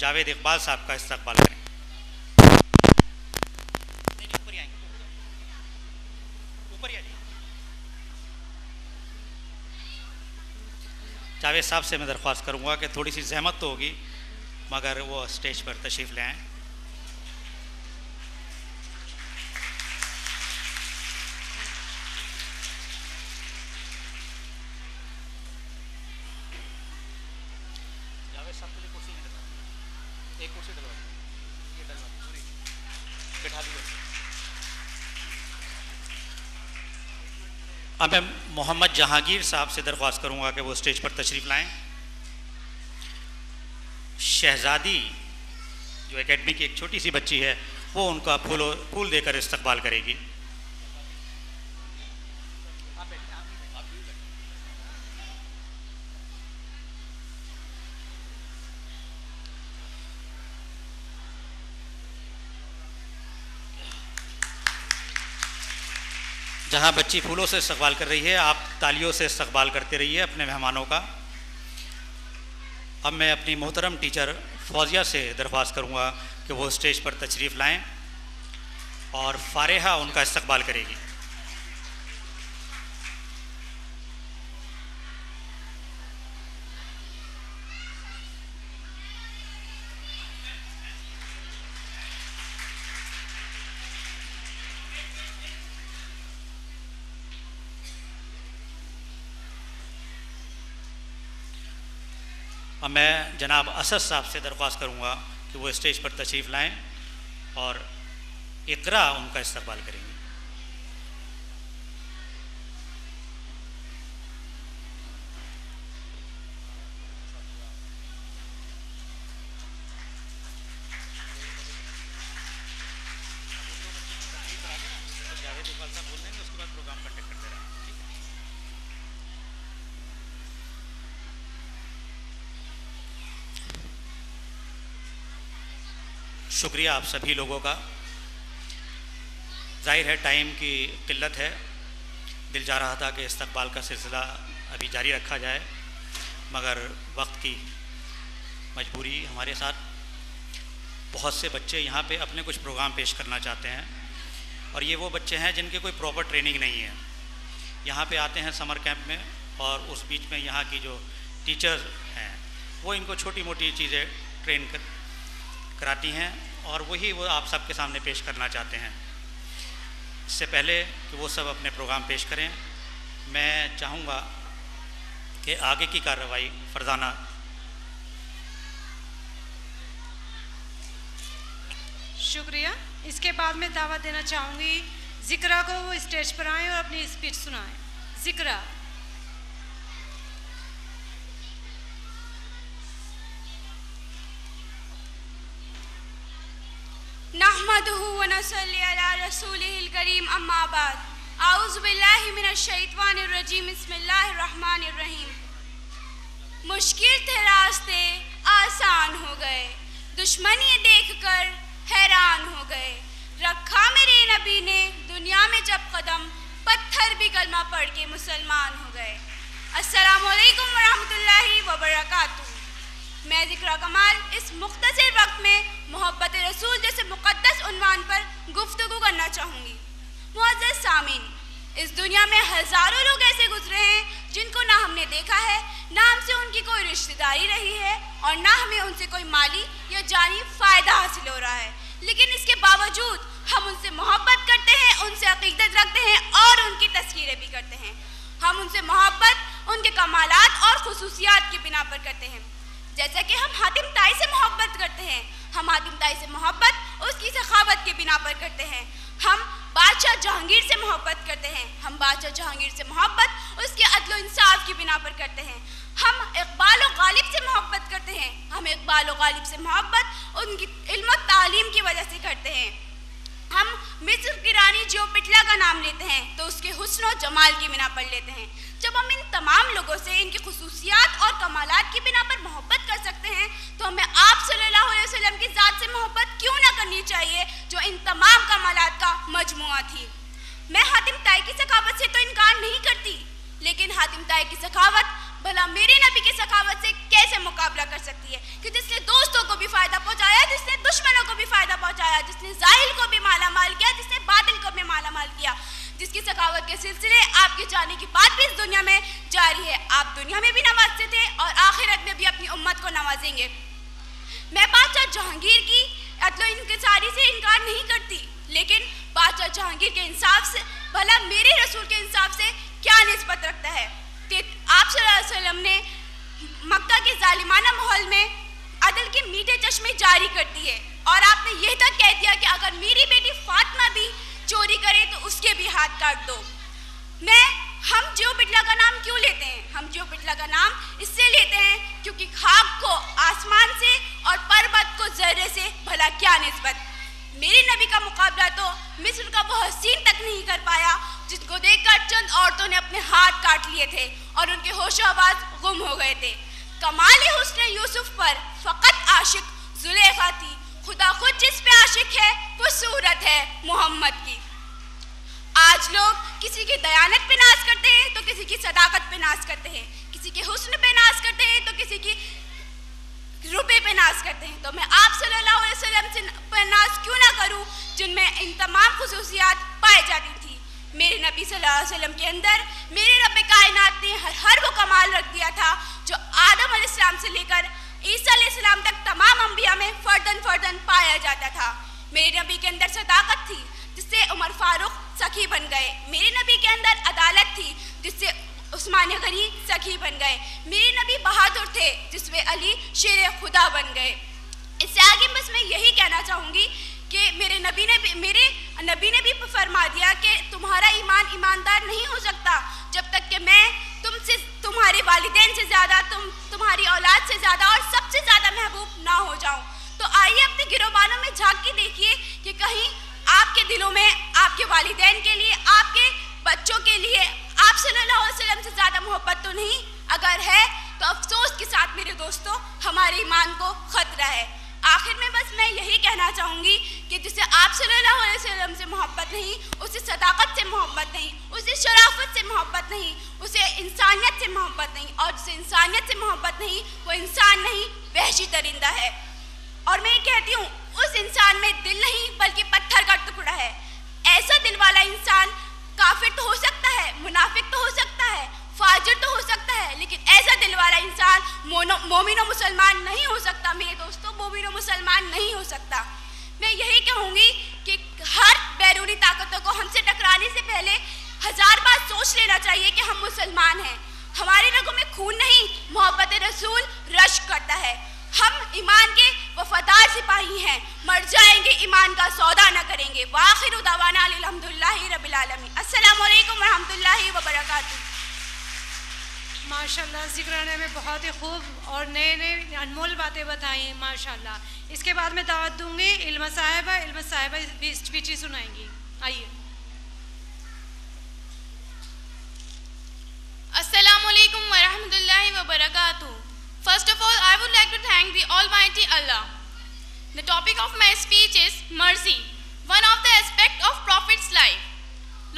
जावेद इकबाल साहब का इस्तकबाल करें। ऊपर ही आएंगे, ऊपर ही आ जाइए। जावेद साहब से मैं दरख्वास्त करूंगा कि थोड़ी सी जहमत तो होगी मगर वो स्टेज पर तशरीफ़ ले आएँ। जावेद साहब के लिए कुर्सी नहीं डलवा, एक कुर्सी डलवा, ये डलवा पूरी बिठा दीजिए। अब मैं मोहम्मद जहांगीर साहब से दरख्वास्त करूंगा कि वो स्टेज पर तशरीफ़ लाएं। शहजादी जो एकेडमी की एक छोटी सी बच्ची है वो उनका फूल देकर इस्तकबाल करेगी। जहां बच्ची फूलों से इस्तकबाल कर रही है, आप तालियों से इस्तकबाल करते रहिए अपने मेहमानों का। अब मैं अपनी मोहतरम टीचर फौजिया से दरख्वास्त करूंगा कि वो स्टेज पर तशरीफ़ लाएं और फारेहा उनका इस्तकबाल करेगी। अब मैं जनाब असद साहब से दरख्वास्त करूंगा कि वो स्टेज पर तशरीफ़ लाएं और इकरा उनका इस्तकबाल करेंगे। शुक्रिया आप सभी लोगों का। जाहिर है टाइम की किल्लत है, दिल जा रहा था कि इस्तकबाल का सिलसिला अभी जारी रखा जाए मगर वक्त की मजबूरी हमारे साथ। बहुत से बच्चे यहाँ पे अपने कुछ प्रोग्राम पेश करना चाहते हैं और ये वो बच्चे हैं जिनके कोई प्रॉपर ट्रेनिंग नहीं है। यहाँ पे आते हैं समर कैंप में और उस बीच में यहाँ की जो टीचर्स हैं वो इनको छोटी मोटी चीज़ें ट्रेन कराती हैं और वही वो आप सबके सामने पेश करना चाहते हैं। इससे पहले कि वो सब अपने प्रोग्राम पेश करें, मैं चाहूँगा कि आगे की कार्रवाई फरजाना। शुक्रिया। इसके बाद मैं दावत देना चाहूँगी ज़िक्रा को, वो स्टेज पर आएँ और अपनी स्पीच सुनाएं। ज़िक्रा। नहमदुहु व नसल्ली अला रसूलिहिल करीम, अम्मा बाद। आऊज़ु बिल्लाहि मिनश शैतानिर रजीम, बिस्मिल्लाहिर रहमानिर रहीम। मुश्किल थे रास्ते आसान हो गए, दुश्मन ये देखकर हैरान हो गए। रखा मेरे नबी ने दुनिया में जब कदम, पत्थर भी कलमा पढ़ के मुसलमान हो गए। अस्सलामु अलैकुम व रहमतुल्लाहि व बरकातुहू। मैं ज़िक्रा कमाल इस मुख्तसर वक्त में मोहब्बत रसूल जैसे मुक़द्दस उन्वान पर गुफ्तगू करना चाहूँगी। मुअज़्ज़ज़ सामीन, इस दुनिया में हज़ारों लोग ऐसे गुजरे हैं जिनको ना हमने देखा है, ना हमसे उनकी कोई रिश्तेदारी रही है और ना हमें उनसे कोई माली या जानी फ़ायदा हासिल हो रहा है, लेकिन इसके बावजूद हम उनसे मोहब्बत करते हैं, उनसे अक़ीदत रखते हैं और उनकी तज़किरे भी करते हैं। हम उनसे मोहब्बत उनके कमालात और खुसूसियात की बिना पर करते हैं। जैसा कि हम हातिम ताई से मोहब्बत करते हैं, हम हातिम ताई से मोहब्बत उसकी सखावत की बिना पर करते हैं। हम बादशाह जहांगीर से मोहब्बत करते हैं, हम बादशाह जहांगीर से मोहब्बत उसके अदल इंसाफ की बिना पर करते हैं। हम इकबाल और गालिब से मोहब्बत करते हैं, हम इकबाल और गालिब से मोहब्बत उनकी इल्म और तालीम की वजह से करते हैं। हम मिस्र की रानी जियोपिटला का नाम लेते हैं तो उसके हुस्न और जमाल की बिना पर लेते हैं। जब हम इन तमाम लोगों से इनकी खुसूसियात और कमालात की बिना पर मोहब्बत कर सकते हैं तो हमें आप सल्लल्लाहु अलैहि वसल्लम की ज़ात से मोहब्बत क्यों ना करनी चाहिए जो इन तमाम कमालात का मजमुआ थी। मैं हातिम ताई की सखावत से तो इनकार नहीं करती, लेकिन हातिम ताई की सखावत भला मेरे नबी की सखावत से कैसे मुकाबला कर सकती है कि जिसने दोस्तों को भी फ़ायदा जाने की बात भी इस दुनिया में जारी है। आप दुनिया में भी नवाजते थे और आखिरत में भी अपनी उम्मत को नवाजेंगे। मैं बादशाह जहांगीर की अदलो इंकिसारी से इनकार नहीं करती, लेकिन बादशाह जहांगीर के इंसाफ से भला मेरे रसूल के इंसाफ से क्या निस्बत रखता है? आप सल्लल्लाहु अलैहि वसल्लम ने मक्का के जालिमाना माहौल में अदल के मीठे चश्मे जारी कर दिए और आपने यह तक कह दिया कि अगर मेरी बेटी फातिमा भी चोरी करे तो उसके भी हाथ काट दो। हम जियो बिटला का नाम क्यों लेते हैं? हम जियो बिटला का नाम इससे लेते हैं क्योंकि खाक को आसमान से और पर्वत को जर्रे से भला क्या निस्बत। मेरे नबी का मुकाबला तो मिस्र का वो हसीन तक नहीं कर पाया जिसको देखकर चंद औरतों ने अपने हाथ काट लिए थे और उनके होशो आवाज गुम हो गए थे। कमाल हुस्न यूसुफ पर फकत आशिक जुलेखा थी, खुदा खुद जिस पे आशिक है वो सूरत है मोहम्मद की। आज लोग किसी की दयानत पे नाज करते हैं तो किसी की सदाकत पे नाज करते हैं, किसी के हुस्न पे नाज करते हैं तो किसी की रुपए पे नाज करते हैं। तो मैं आप सल्लल्लाहु अलैहि वसल्लम से पर नाज क्यों ना करूं जिनमें इन तमाम खुसूसियात पाई जाती थी। मेरे नबी सल्लल्लाहु अलैहि वसल्लम के अंदर मेरे रब कायनात ने हर वो कमाल रख दिया था जो आदम अलैहिस्सलाम से लेकर ईसा अलैहिस्सलाम तक तमाम अंबिया में फर्दन पाया जाता था। मेरे नबी के अंदर सदाकत थी जिससे उमर फारूक सखी बन गए। मेरे नबी के अंदर अदालत थी जिससे उस्मान गनी सखी बन गए। मेरे नबी बहादुर थे जिसमें अली शेर खुदा बन गए। इससे आगे बस मैं यही कहना चाहूँगी कि मेरे नबी ने भी फरमा दिया कि तुम्हारा ईमान ईमानदार नहीं हो सकता जब तक कि मैं तुमसे, तुम्हारे वालिदैन से ज़्यादा, तुम्हारी औलाद से ज़्यादा और सबसे ज़्यादा महबूब ना हो जाऊँ। तो आइए अपने गिरोबानों में झांक के देखिए कि कहीं आपके दिलों में आपके वालिदैन के लिए, आपके बच्चों के लिए आप सल्लल्लाहु अलैहि वसल्लम से ज़्यादा मोहब्बत तो नहीं? अगर है तो अफसोस के साथ मेरे दोस्तों हमारे ईमान को खतरा है। आखिर में बस मैं यही कहना चाहूँगी कि जिसे आप सल्लल्लाहु अलैहि वसल्लम से मोहब्बत नहीं, उसे सदाकत से मोहब्बत नहीं, उसे शराफत से मोहब्बत नहीं, उसे इंसानियत से मोहब्बत नहीं, और जिसे इंसानियत से मोहब्बत नहीं वो इंसान नहीं वहशी दरिंदा है। और मैं ये कहती हूँ उस इंसान में दिल नहीं बल्कि पत्थर का टुकड़ा है। ऐसा दिल वाला इंसान काफिर तो हो सकता है, मुनाफिक तो हो सकता है, फाजिर तो हो सकता है, लेकिन ऐसा दिल वाला इंसान मोमिन और मुसलमान नहीं हो सकता। मेरे दोस्तों, मोमिन और मुसलमान नहीं हो सकता। मैं यही कहूँगी कि हर बैरूनी ताकतों को हमसे टकराने से पहले 1000 बार सोच लेना चाहिए कि हम मुसलमान हैं। हमारे रगों में खून नहीं, मोहब्बत रसूल रश्क करता है। हम ईमान के वफादार सिपाही हैं, मर जाएंगे ईमान का सौदा न करेंगे। वाखिरु दावाना अल्हम्दुलिल्लाहि रब्बिल आलमीन। अस्सलामु अलैकुम व रहमतुल्लाहि व बरकातुहू। माशाल्लाह, ज़िक्राने में बहुत ही खूब और नए अनमोल बातें बताई माशाल्लाह। इसके बाद मैं दावत दूंगी इल्म साहिबा भी स्पीच सुनाएंगी। आइए। अस्सलामु अलैकुम व रहमतुल्लाहि व बरकातुहू। First of all, I would like to thank the Almighty Allah. The topic of my speech is mercy, one of the aspects of Prophet's life.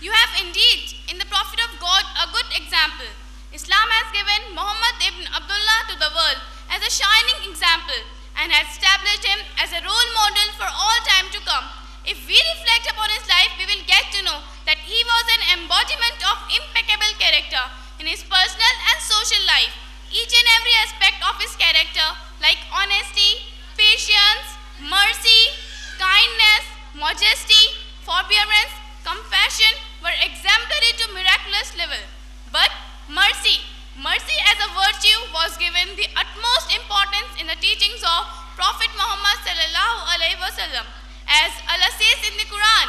You have indeed in the Prophet of God a good example. Islam has given Muhammad ibn Abdullah to the world as a shining example and has established him as a role model for all time to come. If we reflect upon his life, we will get to know that he was an embodiment of impeccable character in his personal and social life. Each and every aspect of his character, like honesty, patience, mercy, kindness, modesty, forbearance, compassion, were exemplary to miraculous level. But mercy as a virtue was given the utmost importance in the teachings of Prophet Muhammad sallallahu alaihi wasallam. As Allah says in the Quran,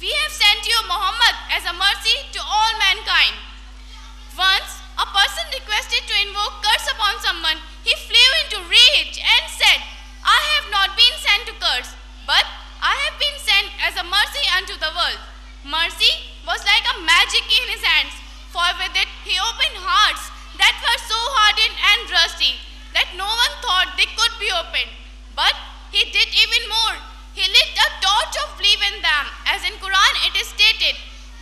We have sent you Muhammad as a mercy to all mankind. Once a person requested to invoke curse upon someone. He flew into rage and said, I have not been sent to curse, but I have been sent as a mercy unto the world. Mercy was like a magic in his hands, for with it he opened hearts that were so hardened and rusty that no one thought they could be opened. But he did even more. He lit a torch of belief in them. As in Quran it is stated,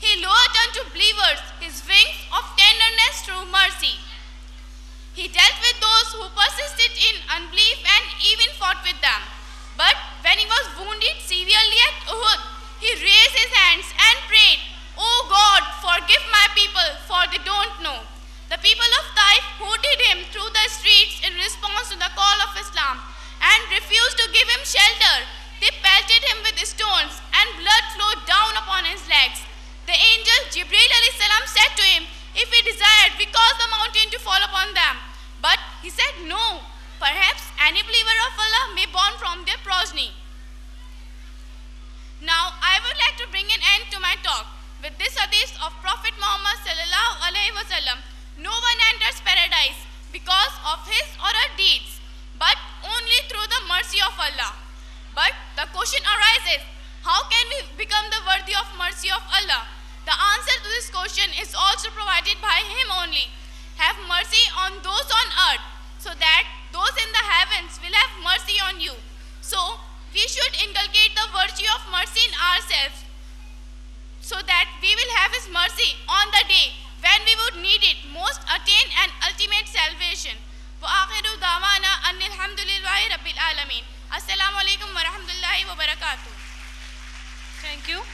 He lowered unto believers his wings of tenderness through mercy. He dealt with those those who persisted in unbelief and even fought with them. But when he was wounded severely at Uhud, he raised his hands and prayed, "O God, forgive my people, for they don't know." The people of Taif hooted him through the streets in response to the call of Islam and refused to give him shelter. They pelted him with stones and blood flowed down upon his legs. The angel Jibreel alayhi salam said to him, "If he desired, we caused the mountain to fall upon them." But he said, "No, perhaps any believer of Allah may born from their progeny." Now I would like to bring an end to my talk with this hadith of Prophet Muhammad sallallahu alaihi wasallam. No one enters paradise because of his or her deeds, but only through the mercy of Allah. But the question arises, how can we become the worthy of mercy of Allah? The answer to this question is also provided by Him only. Have mercy on those on earth, so that those in the heavens will have mercy on you. So we should inculcate the virtue of mercy in ourselves, so that we will have His mercy on the day when we would need it most, attain and ultimate salvation. Wa akhiru da'wana anil hamdulillahi rabbil alamin. Assalamu alaikum wa rahmatullahi wa barakatuh. Thank you.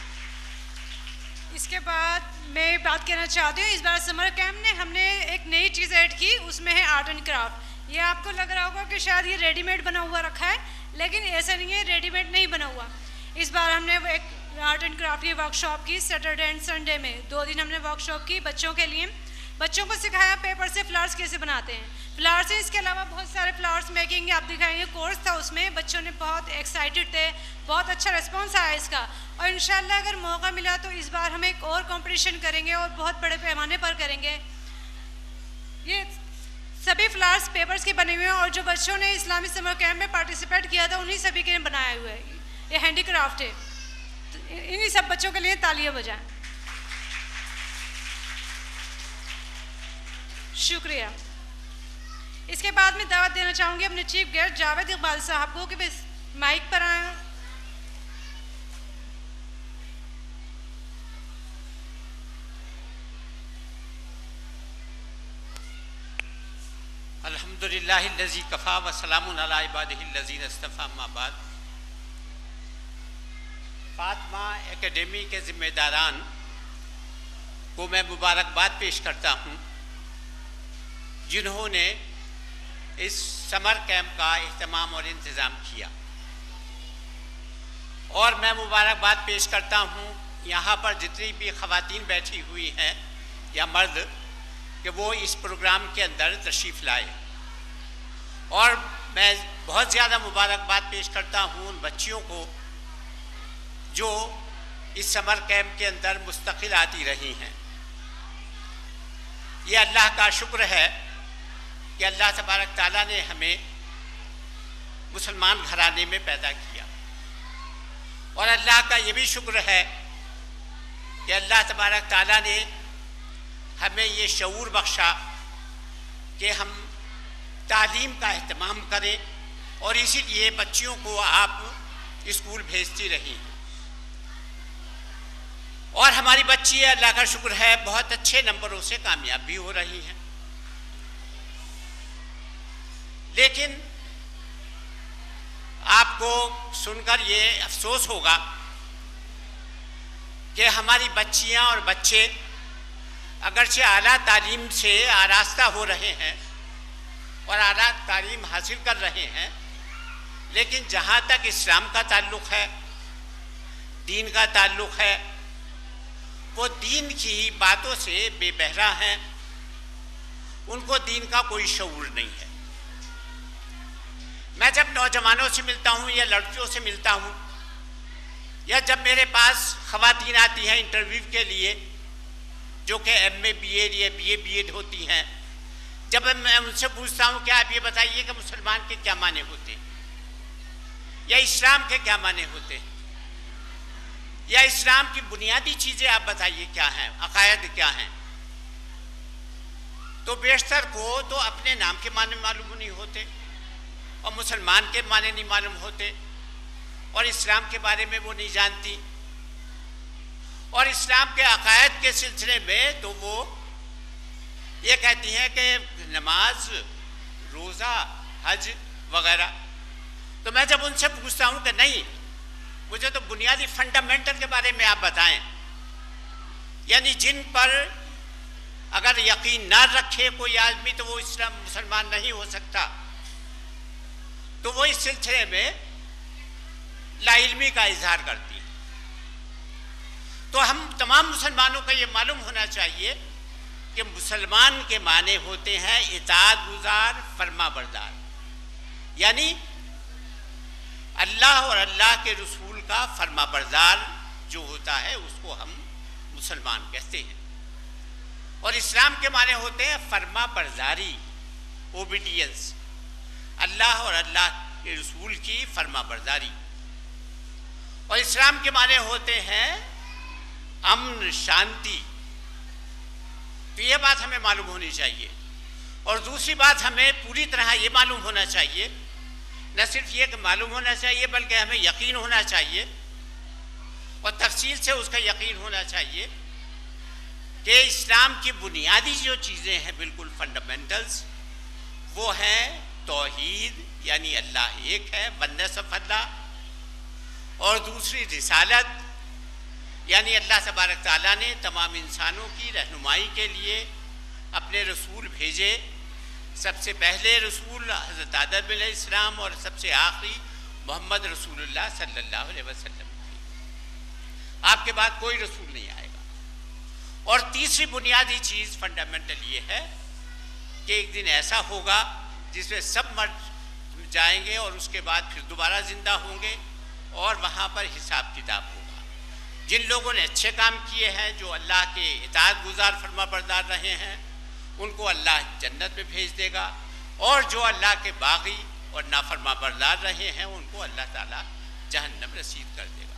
इसके बाद मैं बात कहना चाहती हूँ, इस बार summer camp ने हमने एक नई चीज़ ऐड की, उसमें है आर्ट एंड क्राफ्ट। ये आपको लग रहा होगा कि शायद ये रेडीमेड बना हुआ रखा है, लेकिन ऐसा नहीं है, रेडीमेड नहीं बना हुआ। इस बार हमने एक आर्ट एंड क्राफ्ट की वर्कशॉप की सैटरडे एंड संडे में 2 दिन हमने वर्कशॉप की बच्चों के लिए। बच्चों को सिखाया पेपर से फ्लावर्स कैसे बनाते हैं, फ्लावर्स से इसके अलावा बहुत सारे फ्लावर्स मेकिंग आप दिखाएंगे कोर्स था, उसमें बच्चों ने बहुत एक्साइटेड थे, बहुत अच्छा रिस्पॉन्स आया इसका। और इंशाल्लाह अगर मौका मिला तो इस बार हम एक और कंपटीशन करेंगे और बहुत बड़े पैमाने पर करेंगे। ये सभी फ्लावर्स पेपर्स के बने हुए हैं और जो बच्चों ने इस्लामी समर कैंप में पार्टिसिपेट किया था उन्हीं सभी के बनाया हुआ है, ये हैंडीक्राफ्ट है। तो इन्हीं सब बच्चों के लिए तालियां बजाएं। शुक्रिया। इसके बाद मैं दावत देना चाहूँगी अपने चीफ गेस्ट जावेद इकबाल साहब को कि बस माइक पर आए। अल्हम्दुलिल्लाहिल्लज़ी कफ़ा व सलामुन अला इबादिहिल्लज़ीना इस्तफ़ा अम्मा बाद। फातिमा एकेडमी के ज़िम्मेदारान को मैं मुबारकबाद पेश करता हूँ, जिन्होंने इस समर कैंप का एहतमाम और इंतज़ाम किया। और मैं मुबारकबाद पेश करता हूँ यहाँ पर जितनी भी ख़वातीन बैठी हुई हैं या मर्द, कि वो इस प्रोग्राम के अंदर तशरीफ़ लाए। और मैं बहुत ज़्यादा मुबारकबाद पेश करता हूँ उन बच्चियों को जो इस समर कैंप के अंदर मुस्तकिल आती रही हैं। ये अल्लाह का शुक्र है कि अल्लाह तबारक ताला ने हमें मुसलमान घराने में पैदा किया, और अल्लाह का ये भी शुक्र है कि अल्लाह तबारक ताला ने हमें ये शऊर बख्शा कि हम तालीम का एहतमाम करें, और इसीलिए बच्चियों को आप स्कूल भेजती रही। और हमारी बच्ची अल्लाह का शुक्र है बहुत अच्छे नंबरों से कामयाब भी हो रही हैं। लेकिन आपको सुनकर ये अफसोस होगा कि हमारी बच्चियां और बच्चे अगरचे आला तालीम से आरास्ता हो रहे हैं और आला तालीम हासिल कर रहे हैं, लेकिन जहाँ तक इस्लाम का ताल्लुक़ है, दीन का ताल्लुक़ है, वो दीन की ही बातों से बेबहरा हैं, उनको दीन का कोई शऊर नहीं है। मैं जब नौजवानों से मिलता हूँ या लड़कियों से मिलता हूँ, या जब मेरे पास ख़वातीन आती हैं इंटरव्यू के लिए जो कि MA BEd या BA BEd होती हैं, जब मैं उनसे पूछता हूँ कि आप ये बताइए कि मुसलमान के क्या माने होते हैं, या इस्लाम के क्या माने होते हैं, या इस्लाम की बुनियादी चीज़ें आप बताइए क्या हैं, अकायद क्या हैं, तो बेशतर को तो अपने नाम के माने मालूम नहीं होते और मुसलमान के माने नहीं मालूम होते और इस्लाम के बारे में वो नहीं जानती। और इस्लाम के अकायद के सिलसिले में तो वो ये कहती हैं कि नमाज रोज़ा, हज वगैरह। तो मैं जब उनसे पूछता हूँ कि नहीं, मुझे तो बुनियादी फंडामेंटल के बारे में आप बताएं, यानी जिन पर अगर यकीन ना रखे कोई आदमी तो वो इस्लाम मुसलमान नहीं हो सकता, तो वो इस सिलसिले में लाइल्मी का इजहार करती है। तो हम तमाम मुसलमानों को ये मालूम होना चाहिए कि मुसलमान के माने होते हैं इताअत गुजार, फरमा बरदार, यानी अल्लाह और अल्लाह के रसूल का फरमा बरदार जो होता है उसको हम मुसलमान कहते हैं। और इस्लाम के माने होते हैं फरमा बरदारी, ओबीडियंस, अल्लाह और अल्लाह के रसूल की फरमा बरदारी। और इस्लाम के माने होते हैं अमन, शांति। तो ये बात हमें मालूम होनी चाहिए। और दूसरी बात हमें पूरी तरह ये मालूम होना चाहिए, न सिर्फ ये मालूम होना चाहिए बल्कि हमें यकीन होना चाहिए और तफसील से उसका यकीन होना चाहिए कि इस्लाम की बुनियादी जो चीज़ें हैं बिल्कुल फंडामेंटल्स, वो हैं तौहीद, यानी अल्लाह एक है, वन्ने सफ़ल्ला, और दूसरी रिसालत, यानी अल्लाह तबारक ताला ने तमाम इंसानों की रहनुमाई के लिए अपने रसूल भेजे। सबसे पहले रसूल हज़रत आदम अलैहिस्सलाम और सबसे आखिरी मोहम्मद रसूलुल्लाह सल्लल्लाहु अलैहि वसल्लम। आपके बाद कोई रसूल नहीं आएगा। और तीसरी बुनियादी चीज़ फंडामेंटल ये है कि एक दिन ऐसा होगा जिसमें सब मर जाएंगे और उसके बाद फिर दोबारा ज़िंदा होंगे और वहाँ पर हिसाब किताब होगा। जिन लोगों ने अच्छे काम किए हैं, जो अल्लाह के इताअत गुजार फरमा बरदार रहे हैं, उनको अल्लाह जन्नत में भेज देगा, और जो अल्लाह के बागी और नाफरमा बरदार रहे हैं उनको अल्लाह ताला जहन्नम रसीद कर देगा।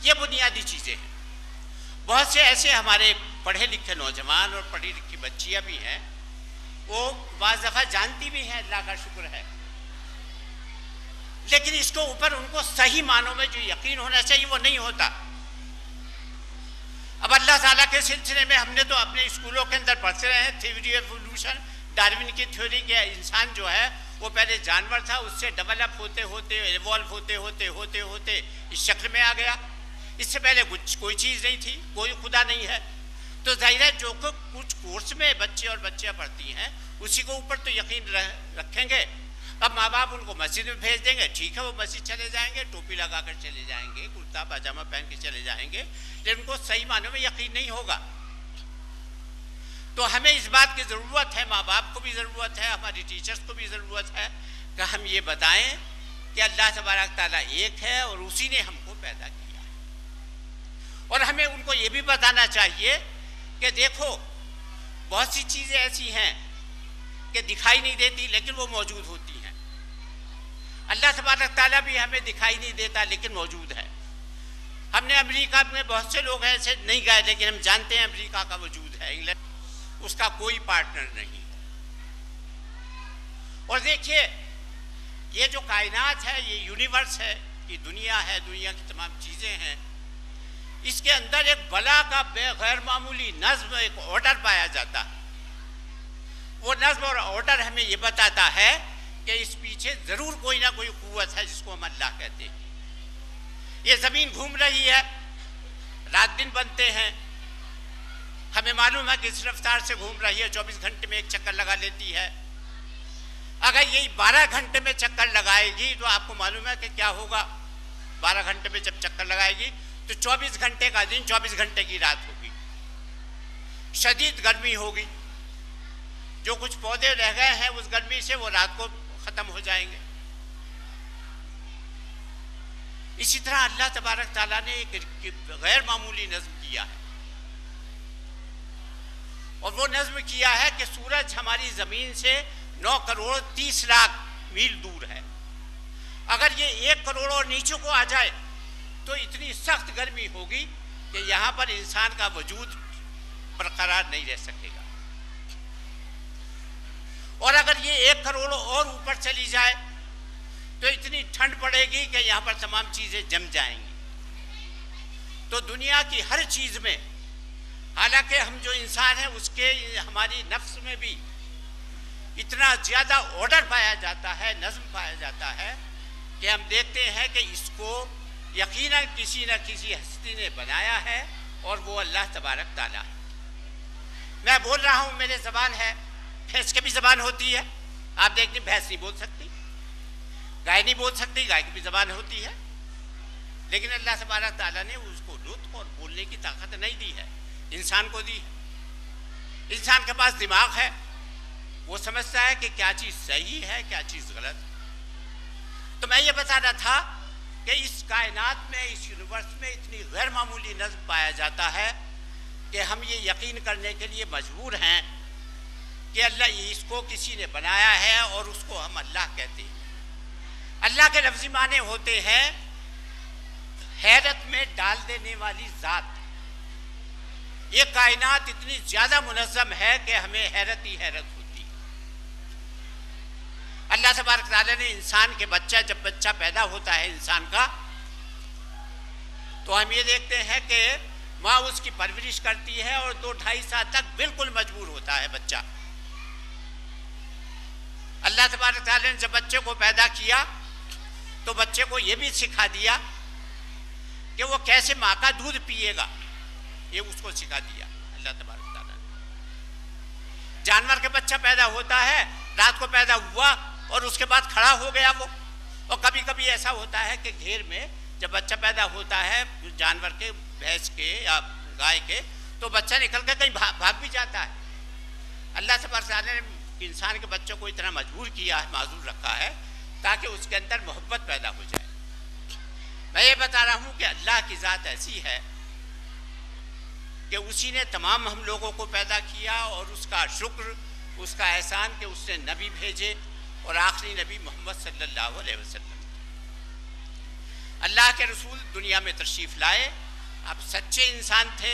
ये बुनियादी चीज़ें हैं। बहुत से ऐसे हमारे पढ़े लिखे नौजवान और पढ़ी लिखी बच्चियाँ भी हैं, वो बाज़ दफ़ा जानती भी हैं, अल्लाह का शुक्र है, लेकिन इसके ऊपर उनको सही मानों में जो यकीन होना चाहिए वो नहीं होता। अब अल्लाह ताला के सिलसिले में हमने तो अपने स्कूलों के अंदर पढ़ते रहे हैं थ्योरी एवोल्यूशन, डार्विन की थ्योरी के इंसान जो है वो पहले जानवर था, उससे डेवलप होते होते इवॉल्व होते होते होते होते इस शक्ल में आ गया। इससे पहले कुछ कोई चीज़ नहीं थी, कोई खुदा नहीं है। तो जाहिर है जो कुछ कोर्स में बच्चे और बच्चियाँ पढ़ती हैं उसी को ऊपर तो यकीन रखेंगे। अब माँ बाप उनको मस्जिद में भेज देंगे, ठीक है, वो मस्जिद चले जाएंगे, टोपी लगा कर चले जाएंगे, कुर्ता पाजामा पहन के चले जाएंगे, लेकिन उनको सही मानों में यकीन नहीं होगा। तो हमें इस बात की ज़रूरत है, माँ बाप को भी ज़रूरत है, हमारी टीचर्स को भी ज़रूरत है कि हम ये बताएं कि अल्लाह तबारक ताला एक है और उसी ने हमको पैदा किया है। और हमें उनको ये भी बताना चाहिए कि देखो बहुत सी चीज़ें ऐसी हैं कि दिखाई नहीं देती लेकिन वो मौजूद होती हैं। अल्लाह तबारक ताला भी हमें दिखाई नहीं देता लेकिन मौजूद है। हमने अमेरिका में बहुत से लोग ऐसे नहीं गए लेकिन हम जानते हैं अमेरिका का वजूद है, इंग्लैंड उसका कोई पार्टनर नहीं। और देखिए ये जो कायनात है, ये यूनिवर्स है, ये दुनिया है, दुनिया की तमाम चीज़ें हैं, इसके अंदर एक बला का गैर मामूली नज़्म, एक ऑर्डर पाया जाता है। वो नज़्म और ऑर्डर हमें ये बताता है कि इस पीछे ज़रूर कोई ना कोई क़ुव्वत है जिसको हम अल्लाह कहते हैं। ये ज़मीन घूम रही है, रात दिन बनते हैं, हमें मालूम है कि इस रफ्तार से घूम रही है, 24 घंटे में एक चक्कर लगा लेती है। अगर यही 12 घंटे में चक्कर लगाएगी तो आपको मालूम है कि क्या होगा। 12 घंटे में जब चक्कर लगाएगी तो 24 घंटे का दिन, 24 घंटे की रात होगी, शदीद गर्मी होगी, जो कुछ पौधे रह गए हैं उस गर्मी से वो रात को ख़त्म हो जाएंगे। इसी तरह अल्लाह तबारक ताला ने एक गैर मामूली नज़्म किया है, और वो नज़्म किया है कि सूरज हमारी ज़मीन से 9 करोड़ 30 लाख मील दूर है। अगर ये 1 करोड़ और नीचे को आ जाए तो इतनी सख्त गर्मी होगी कि यहाँ पर इंसान का वजूद बरकरार नहीं रह सकेगा। और अगर ये 1 करोड़ और ऊपर चली जाए तो इतनी ठंड पड़ेगी कि यहाँ पर तमाम चीज़ें जम जाएंगी। तो दुनिया की हर चीज़ में, हालांकि हम जो इंसान हैं उसके हमारी नफ्स में भी इतना ज़्यादा ऑर्डर पाया जाता है, नज़्म पाया जाता है कि हम देखते हैं कि इसको यकीनन किसी न किसी हस्ती ने बनाया है और वो अल्लाह तबारक ताला है। मैं बोल रहा हूँ, मेरे ज़बान है, भैंस की भी ज़बान होती है। आप देखते भैंस नहीं बोल सकती, गाय नहीं बोल सकती, गाय की भी ज़बान होती है, लेकिन अल्लाह तबारक ताला ने उसको लुत्फ़ और बोलने की ताकत नहीं दी है, इंसान को दी है। इंसान के पास दिमाग है, वो समझता है कि क्या चीज़ सही है, क्या चीज़ गलत है। तो मैं ये बता रहा था कि इस कायनात में, इस यूनिवर्स में इतनी गैर मामूली नज़्म पाया जाता है कि हम ये यकीन करने के लिए मजबूर हैं कि अल्लाह इसको किसी ने बनाया है और उसको हम अल्लाह कहते हैं। अल्लाह के लफ्ज़ी माने होते हैं हैरत में डाल देने वाली ज़ात। ये कायनात इतनी ज़्यादा मुनज़्ज़म है कि हमें हैरत ही हैरत होती है। अल्लाह तबारक तआला ने इंसान के जब बच्चा पैदा होता है इंसान का, तो हम ये देखते हैं कि माँ उसकी परवरिश करती है और 2-2.5 साल तक बिल्कुल मजबूर होता है बच्चा। अल्लाह तबारक तआला ने जब बच्चे को पैदा किया तो बच्चे को ये भी सिखा दिया कि वो कैसे माँ का दूध पिएगा, ये उसको सिखा दिया अल्लाह तबारक तआला ने। जानवर के बच्चा पैदा होता है, रात को पैदा हुआ और उसके बाद खड़ा हो गया वो। और कभी कभी ऐसा होता है कि घेर में जब बच्चा पैदा होता है जानवर के, भैंस के या गाय के, तो बच्चा निकल कर कहीं भाग भी जाता है। अल्लाह तबारक तआला ने इंसान के बच्चों को इतना मजबूर किया है, माजूर रखा है, ताकि उसके अंदर मोहब्बत पैदा हो जाए। मैं ये बता रहा हूँ कि अल्लाह की ज़ात ऐसी है कि उसी ने तमाम हम लोगों को पैदा किया और उसका शुक्र, उसका एहसान कि उसने नबी भेजे और आखिरी नबी मोहम्मद सल्लल्लाहु अलैहि वसल्लम। अल्लाह के रसूल दुनिया में तशरीफ़ लाए, आप सच्चे इंसान थे,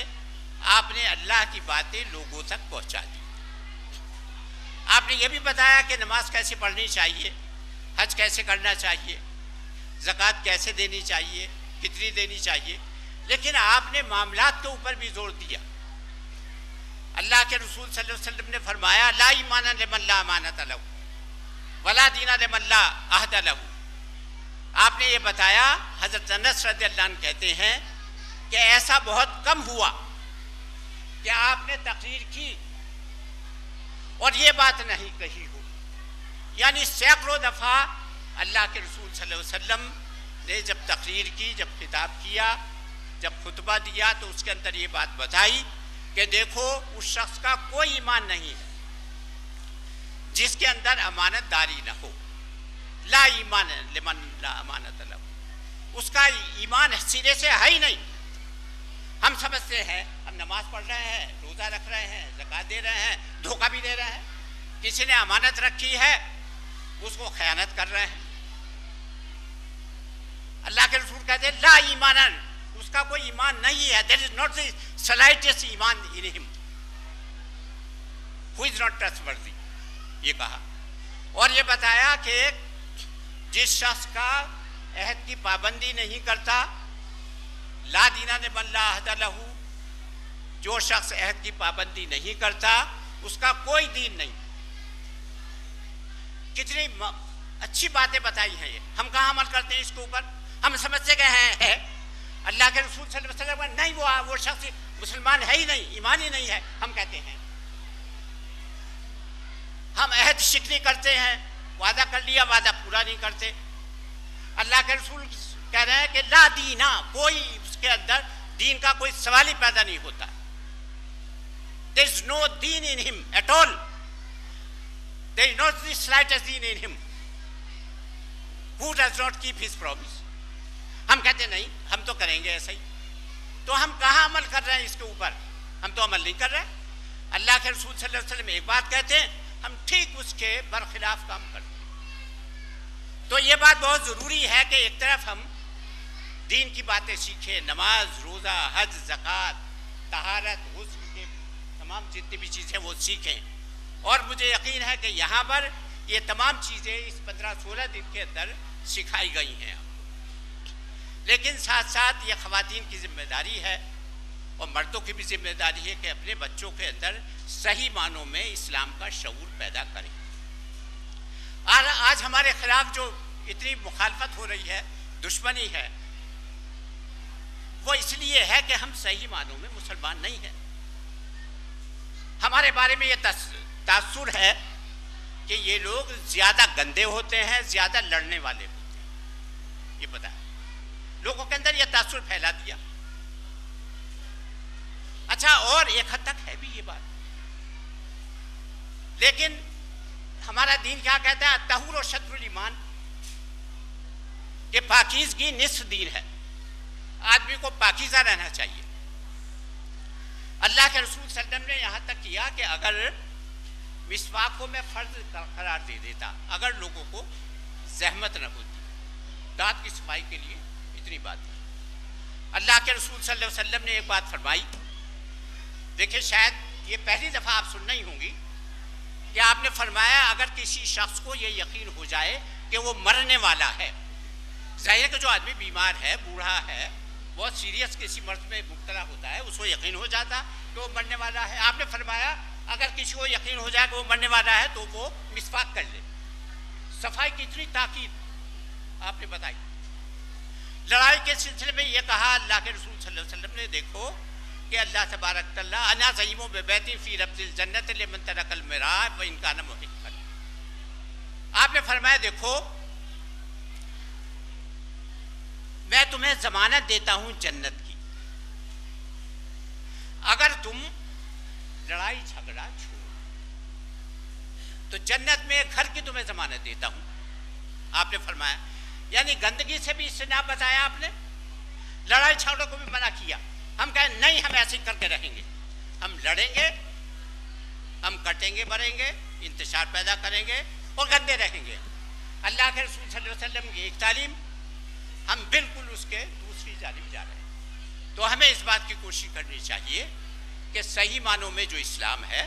आपने अल्लाह की बातें लोगों तक पहुँचा दी। आपने ये भी बताया कि नमाज कैसे पढ़नी चाहिए, हज कैसे करना चाहिए, ज़कात कैसे देनी चाहिए, कितनी देनी चाहिए, लेकिन आपने मामलात के ऊपर भी जोर दिया। अल्लाह के रसूल सल्लल्लाहु अलैहि वसल्लम ने फरमाया, ला ईमान लिमन ला अमानत लहू वला दीन लिमन ला अहद लहू। आपने ये बताया, हज़रत अनस रज़ियल्लाहु अन्हु कहते हैं कि ऐसा बहुत कम हुआ कि आपने तकरीर की और ये बात नहीं कही हो, यानी सैकड़ों दफ़ा अल्लाह के रसूल सल्लल्लाहु अलैहि वसल्लम ने जब तकरीर की, जब खिताब किया, जब खुतबा दिया, तो उसके अंदर ये बात बताई कि देखो उस शख्स का कोई ईमान नहीं है जिसके अंदर अमानतदारी न हो। ला ईमान लिमन ला अमानत लहू, उसका ईमान सिरे से है ही नहीं। हम समझते हैं हम नमाज पढ़ रहे हैं, रोज़ा रख रहे हैं, ज़कात दे रहे हैं, धोखा भी दे रहे हैं, किसी ने अमानत रखी है उसको खयानत कर रहे हैं। अल्लाह के रसूल कहते हैं ला ईमान, उसका कोई ईमान नहीं है। There is not the slightest ईमान in him who is not trustworthy, ये कहा। और ये बताया कि जिस शख्स का अहद की पाबंदी नहीं करता, ला दीना लिमन ला अहद लहू, जो शख्स अहद की पाबंदी नहीं करता उसका कोई दीन नहीं। कितनी अच्छी बातें बताई हैं ये, हम कहाँ अमल करते हैं इसके ऊपर। हम समझते गए हैं अल्लाह के रसूल सल्लल्लाहु अलैहि वसल्लम नहीं, वो शख्स मुसलमान है ही नहीं, ईमान ही नहीं है, हम कहते हैं। हम अहद शिकनी करते हैं, वादा कर लिया, वादा पूरा नहीं करते। अल्लाह के रसूल कह रहे हैं कि ला दीना, कोई उसके अंदर दीन का कोई सवाल ही पैदा नहीं होता। देयर इज नो दीन in him at all, there is not the slightest दीन in him who does not keep his promise. हम कहते नहीं, हम तो करेंगे ऐसा ही। तो हम कहाँ अमल कर रहे हैं इसके ऊपर? हम तो अमल नहीं कर रहे। अल्लाह के रसूल सल्लल्लाहु अलैहि वसल्लम एक बात कहते हैं, हम ठीक उसके बरखिलाफ काम करते हैं। तो ये बात बहुत ज़रूरी है कि एक तरफ हम दीन की बातें सीखें, नमाज, रोज़ा, हज, ज़कात, तहारत, गुस्ल के तमाम जितनी भी चीज़ें वो सीखें। और मुझे यकीन है कि यहाँ पर ये तमाम चीज़ें इस 15-16 दिन के अंदर सिखाई गई हैं। लेकिन साथ साथ ये ख़वातीन की जिम्मेदारी है और मर्दों की भी जिम्मेदारी है कि अपने बच्चों के अंदर सही मानों में इस्लाम का शऊर पैदा करें। आज हमारे खिलाफ जो इतनी मुखालफत हो रही है, दुश्मनी है, वो इसलिए है कि हम सही मानों में मुसलमान नहीं हैं। हमारे बारे में ये तासुर है कि ये लोग ज्यादा गंदे होते हैं, ज्यादा लड़ने वाले होते हैं। ये पता है, लोगों के अंदर ये तासुर फैला दिया। अच्छा, और एक हद तक है भी ये बात, लेकिन हमारा दीन क्या कहता है? तहूर और शत्रुल ईमान, कि पाकीज़गी निस्फ दीन है। आदमी को पाकीज़ा रहना चाहिए। अल्लाह के रसूल सल्लल्लाहु अलैहि वसल्लम ने यहाँ तक किया कि अगर मिसवाक को मैं फ़र्ज करार दे देता, अगर लोगों को जहमत न होती दांत की सफाई के लिए, इतनी बात है। अल्लाह के रसूल सल्लल्लाहु अलैहि वसल्लम ने एक बात फरमाई, देखिए शायद ये पहली दफ़ा आप सुन नहीं होंगी, कि आपने फरमाया अगर किसी शख्स को ये यकीन हो जाए कि वो मरने वाला है, जाहिर है कि जो आदमी बीमार है, बूढ़ा है, बहुत सीरियस किसी मर्ज में मुब्तला होता है, उसको यकीन हो जाता कि वो मरने वाला है। आपने फरमाया अगर किसी को यकीन हो जाए कि वो मरने वाला है तो वो मिसवाक कर ले। सफाई की इतनी ताकीद आपने बताई। लड़ाई के सिलसिले में ये कहा अल्लाह के रसूल सल्लल्लाहु अलैहि वसल्लम ने, देखो कि अल्लाह तबारक तआला अना ज़ईमु बिबैति फी रब्दिल जन्नत लिमन तरकल मिराब व इन काना मुहिक्कन। आपने फरमाया देखो मैं तुम्हें जमानत देता हूं जन्नत की, अगर तुम लड़ाई झगड़ा छोड़ तो जन्नत में घर की तुम्हें जमानत देता हूं। आपने फरमाया, यानी गंदगी से भी इससे ना बताया आपने, लड़ाई झगड़ों को भी मना किया। हम कहें नहीं, हम ऐसे करके रहेंगे, हम लड़ेंगे, हम कटेंगे मरेंगे, इंतशार पैदा करेंगे और गंदे रहेंगे। अल्लाह के रसूल सल्लल्लाहु अलैहि वसल्लम की एक तालीम, हम बिल्कुल उसके दूसरी जानिब जा रहे हैं। तो हमें इस बात की कोशिश करनी चाहिए कि सही मानों में जो इस्लाम है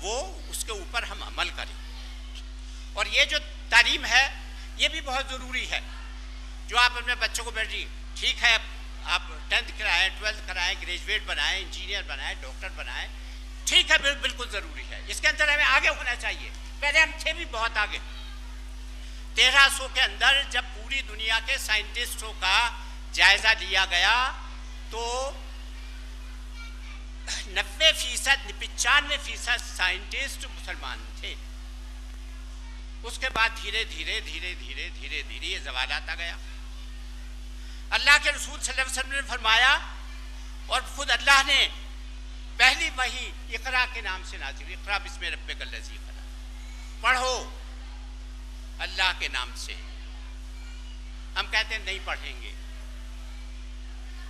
वो उसके ऊपर हम अमल करें। और ये जो तालीम है ये भी बहुत ज़रूरी है। जो आप अपने बच्चों को बैठ, ठीक है आप 10th कराएं, 12th कराएं, ग्रेजुएट बनाएं, इंजीनियर बनाएं, डॉक्टर बनाएं, ठीक है, बिल्कुल ज़रूरी है। इसके अंदर हमें आगे होना चाहिए। पहले हम थे भी बहुत आगे। 1300 के अंदर जब पूरी दुनिया के साइंटिस्टों का जायजा लिया गया तो 90%, 95% साइंटिस्ट मुसलमान थे। उसके बाद धीरे धीरे धीरे धीरे धीरे धीरे ये ज़वाल आता गया। अल्लाह के रसूल सल्लल्लाहु अलैहि वसल्लम ने फरमाया, और खुद अल्लाह ने पहली वही इकरा के नाम से नाजिल, इकरा बिस्मि रब्बिकल लज़ी खलक़, पढ़ो अल्लाह के नाम से। हम कहते हैं नहीं पढ़ेंगे।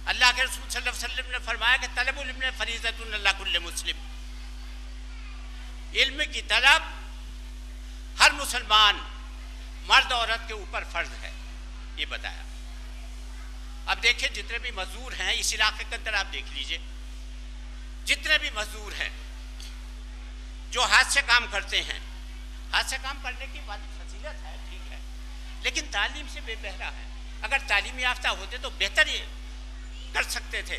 अल्लाह के रसूल सल्लल्लाहु अलैहि वसल्लम ने फरमाया कि तलबुल इल्म फरीज़तुन अला कुल्लि मुस्लिम, इल्म की तलब हर मुसलमान मर्द औरत के ऊपर फ़र्ज है, ये बताया। अब देखिए जितने भी मजदूर हैं इस इलाके के अंदर, आप देख लीजिए जितने भी मजदूर हैं जो हाथ से काम करते हैं, हाथ से काम करने की बात फजीलत है, ठीक है, लेकिन तालीम से बेबहरा है। अगर तालीम याफ्ता होते तो बेहतर ये कर सकते थे।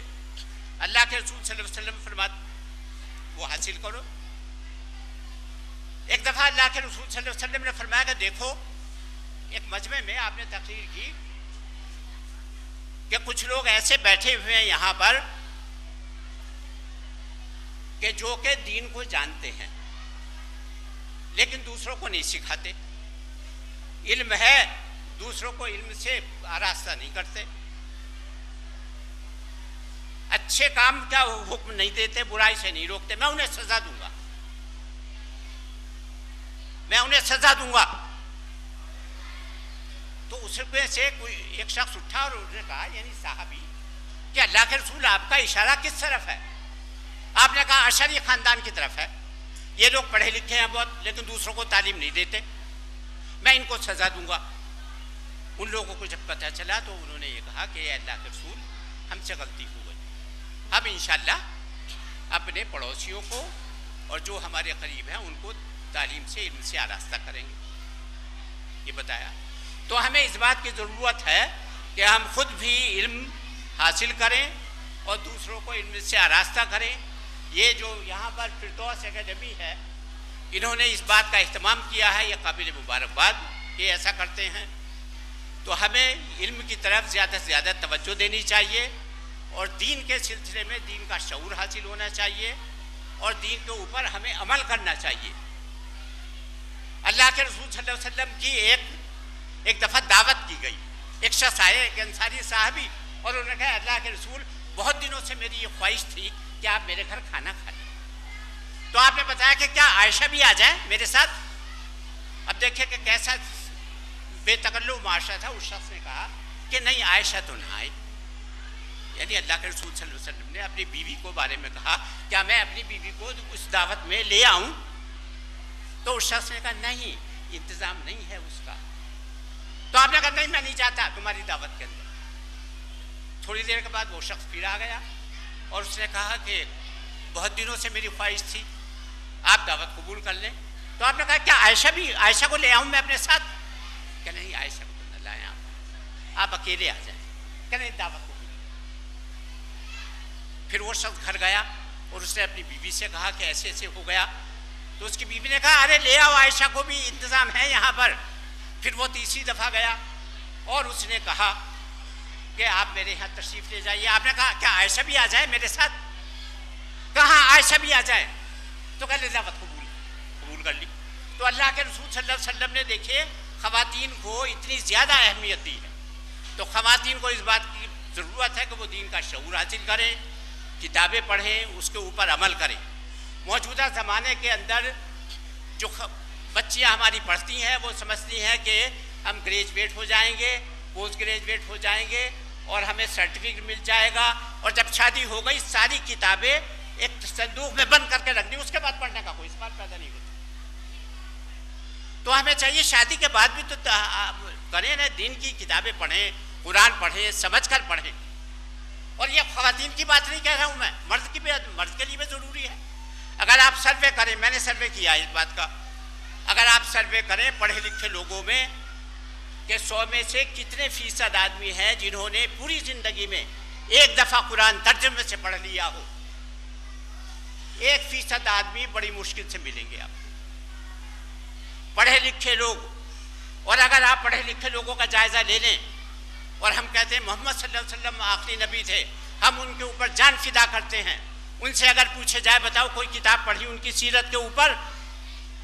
अल्लाह के रसूल सल्लल्लाहु अलैहि वसल्लम फरमाते वो हासिल करो। एक दफ़ा अल्लाह के रसूल सल्लल्लाहु अलैहि वसल्लम ने फरमाया कि देखो, एक मजमे में आपने तकरीर की कि कुछ लोग ऐसे बैठे हुए हैं यहाँ पर कि जो के दीन को जानते हैं लेकिन दूसरों को नहीं सिखाते। इल्म है, दूसरों को इल्म से आरास्ता नहीं करते, अच्छे काम का हुक्म नहीं देते, बुराई से नहीं रोकते। मैं उन्हें सजा दूंगा, मैं उन्हें सजा दूंगा। तो उसमें से कोई एक शख्स उठा और उसने कहा, यानी साहबी, कि अल्लाह के रसूल आपका इशारा किस तरफ है? आपने कहा अशरी खानदान की तरफ है। ये लोग पढ़े लिखे हैं बहुत लेकिन दूसरों को तालीम नहीं देते, मैं इनको सजा दूंगा। उन लोगों को जब पता चला तो उन्होंने ये कहा कि अल्लाह के रसूल हमसे गलती हो गई, अब इंशाअल्लाह अपने पड़ोसियों को और जो हमारे करीब हैं उनको तालीम से इल्म से आरास्ता करेंगे, ये बताया। तो हमें इस बात की ज़रूरत है कि हम खुद भी इल्म हासिल करें और दूसरों को इल्म से आरास्ता करें। ये जो यहाँ पर फिरदौस एकेडमी है इन्होंने इस बात का अहतमाम किया है, ये काबिल मुबारकबाद ये ऐसा करते हैं। तो हमें इल्म की तरफ ज़्यादा से ज़्यादा तवज्जो देनी चाहिए और दीन के सिलसिले में दीन का शऊर हासिल होना चाहिए और दीन के ऊपर हमें अमल करना चाहिए। अल्लाह के रसूल सल्लल्लाहु अलैहि वसल्लम की एक दफ़ा दावत की गई। एक शख्स आए, एक अंसारी साहबी, और उन्होंने कहा अल्लाह के रसूल बहुत दिनों से मेरी ये ख्वाहिश थी कि आप मेरे घर खाना खा लें। तो आपने बताया कि क्या आयशा भी आ जाए मेरे साथ। अब देखिए कि कैसा बेतकल्लुफ़ माशरा था। उस शख्स ने कहा कि नहीं, आयशा तो ना आए। यानी अल्लाह के रसूल सल्लल्लाहु अलैहि वसल्लम ने अपनी बीवी को बारे में कहा क्या मैं अपनी बीवी को उस दावत में ले आऊं? तो उस शख्स ने कहा नहीं, इंतज़ाम नहीं है उसका। तो आपने कहा नहीं, मैं नहीं चाहता तुम्हारी दावत के अंदर। थोड़ी देर के बाद वो शख्स फिर आ गया और उसने कहा कि बहुत दिनों से मेरी ख्वाहिश थी, आप दावत कबूल कर लें। तो आपने कहा क्या आयशा को ले आऊं मैं अपने साथ? क्या नहीं, आयशा को न लाएं, आप अकेले आ जाएं। क्या नहीं, दावत कबूल। फिर वो शख्स घर गया और उसने अपनी बीवी से कहा कि ऐसे ऐसे हो गया। तो उसकी बीवी ने कहा अरे ले आओ, आयशा को भी इंतज़ाम है यहाँ पर। फिर वो तीसरी दफ़ा गया और उसने कहा कि आप मेरे यहाँ तशरीफ़ ले जाइए। आपने कहा क्या आयशा भी आ जाए मेरे साथ? कहाँ आयशा भी आ जाए? तो कह ले दावत कबूल कर ली। तो अल्लाह के रसूल सल्लल्लाहु अलैहि वसल्लम ने देखिए ख़वातीन को इतनी ज़्यादा अहमियत दी है। तो ख़वातीन को इस बात की ज़रूरत है कि वो दीन का शऊर हासिल करें, किताबें पढ़ें, उसके ऊपर अमल करें। मौजूदा ज़माने के अंदर जो बच्चियाँ हमारी पढ़ती हैं वो समझती हैं कि हम ग्रेजुएट हो जाएंगे, पोस्ट ग्रेजुएट हो जाएंगे और हमें सर्टिफिकेट मिल जाएगा, और जब शादी हो गई सारी किताबें एक संदूक में बंद करके रख दी, उसके बाद पढ़ने का कोई सवाल पैदा नहीं होता। तो हमें चाहिए शादी के बाद भी तो करें ना, दीन की किताबें पढ़ें, कुरान पढ़ें, समझ कर पढ़ें। और ये ख़वातीन की बात नहीं कह रहा हूँ मैं, मर्द के लिए भी ज़रूरी है। अगर आप सर्वे करें, मैंने सर्वे किया है इस बात का, अगर आप सर्वे करें पढ़े लिखे लोगों में कि 100 में से कितने फ़ीसद आदमी हैं जिन्होंने पूरी ज़िंदगी में एक दफ़ा कुरान तर्जुमे से पढ़ लिया हो, 1% आदमी बड़ी मुश्किल से मिलेंगे आपको पढ़े लिखे लोग। और अगर आप पढ़े लिखे लोगों का जायज़ा ले लें, और हम कहते हैं मोहम्मद सल्लल्लाहु अलैहि वसल्लम आखिरी नबी थे, हम उनके ऊपर जान फिदा करते हैं। उनसे अगर पूछे जाए बताओ कोई किताब पढ़ी उनकी सीरत के ऊपर,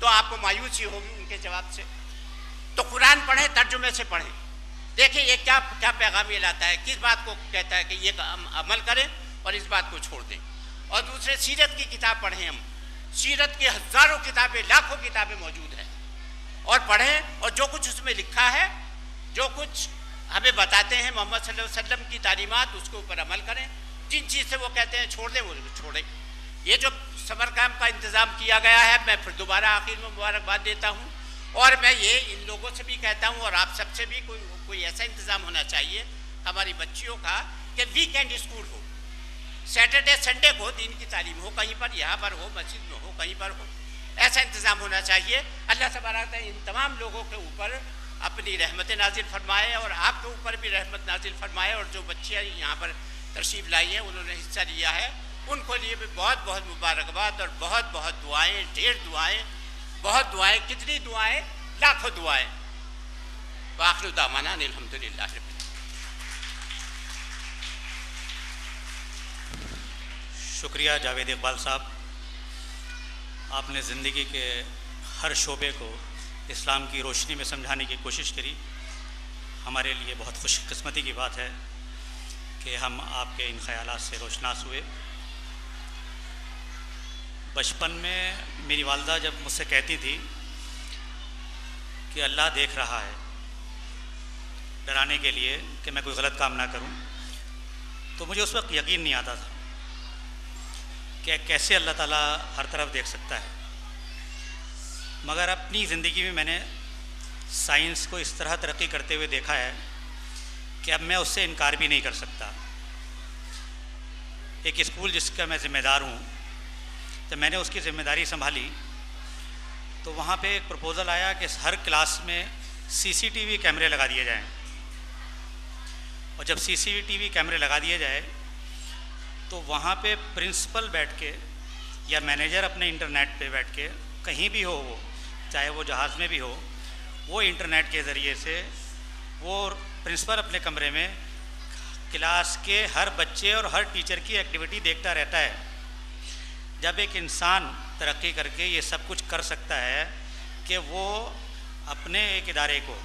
तो आपको मायूसी होगी उनके जवाब से। तो कुरान पढ़ें, तर्जुमे से पढ़ें। देखिए ये क्या क्या पैगाम ये लाता है, किस बात को कहता है कि ये अमल करें और इस बात को छोड़ दें। और दूसरे सीरत की किताब पढ़ें। हम सीरत की हज़ारों किताबें, लाखों किताबें मौजूद हैं, और पढ़ें, और जो कुछ उसमें लिखा है, जो कुछ हमें बताते हैं मोहम्मद सल्लल्लाहु अलैहि वसल्लम की तालीमात, उसके ऊपर अमल करें। जिन चीज़ से वो कहते हैं छोड़ दें वो छोड़ें। ये जो समर कैंप का इंतज़ाम किया गया है, मैं फिर दोबारा आखिर में मुबारकबाद देता हूँ। और मैं ये इन लोगों से भी कहता हूँ और आप सबसे भी कोई ऐसा इंतज़ाम होना चाहिए हमारी बच्चियों का कि वीकेंड स्कूल हो, सैटरडे संडे को दीन की तालीम हो, कहीं पर यहाँ पर हो, मस्जिद में हो, कहीं पर हो, ऐसा इंतज़ाम होना चाहिए। अल्लाह तबारक व तआला इन तमाम लोगों के ऊपर अपनी रहमत नाजिल फरमाए और आपके ऊपर भी रहमत नाजिल फरमाए। और जो बच्चियाँ यहाँ पर तशरीफ़ लाई हैं, उन्होंने हिस्सा लिया है, उनको लिए भी बहुत बहुत मुबारकबाद और बहुत बहुत दुआएँ, ढेर दुआएँ, बहुत दुआएँ, कितनी दुआएँ, लाखों दुआएँ। आखिर दामाना अल्हम्दुलिल्लाह। शुक्रिया जावेद इकबाल साहब, आपने ज़िंदगी के हर शोबे को इस्लाम की रोशनी में समझाने की कोशिश करी। हमारे लिए बहुत खुशकिस्मती की बात है कि हम आपके इन ख़यालात से रोशनास हुए। बचपन में मेरी वालदा जब मुझसे कहती थी कि अल्लाह देख रहा है, डराने के लिए कि मैं कोई गलत काम ना करूं, तो मुझे उस वक्त यकीन नहीं आता था कि कैसे अल्लाह ताला हर तरफ देख सकता है। मगर अपनी ज़िंदगी में मैंने साइंस को इस तरह तरक्की करते हुए देखा है कि अब मैं उससे इनकार भी नहीं कर सकता। एक स्कूल जिसका मैं ज़िम्मेदार हूँ, तो मैंने उसकी ज़िम्मेदारी संभाली, तो वहाँ पे एक प्रपोज़ल आया कि हर क्लास में CCTV कैमरे लगा दिए जाएं। और जब CCTV कैमरे लगा दिए जाए तो वहाँ पे प्रिंसिपल बैठ के या मैनेजर अपने इंटरनेट पे बैठ के कहीं भी हो, वो चाहे वो जहाज़ में भी हो, वो इंटरनेट के ज़रिए से वो प्रिंसिपल अपने कमरे में क्लास के हर बच्चे और हर टीचर की एक्टिविटी देखता रहता है। जब एक इंसान तरक्की करके ये सब कुछ कर सकता है कि वो अपने एक इदारे को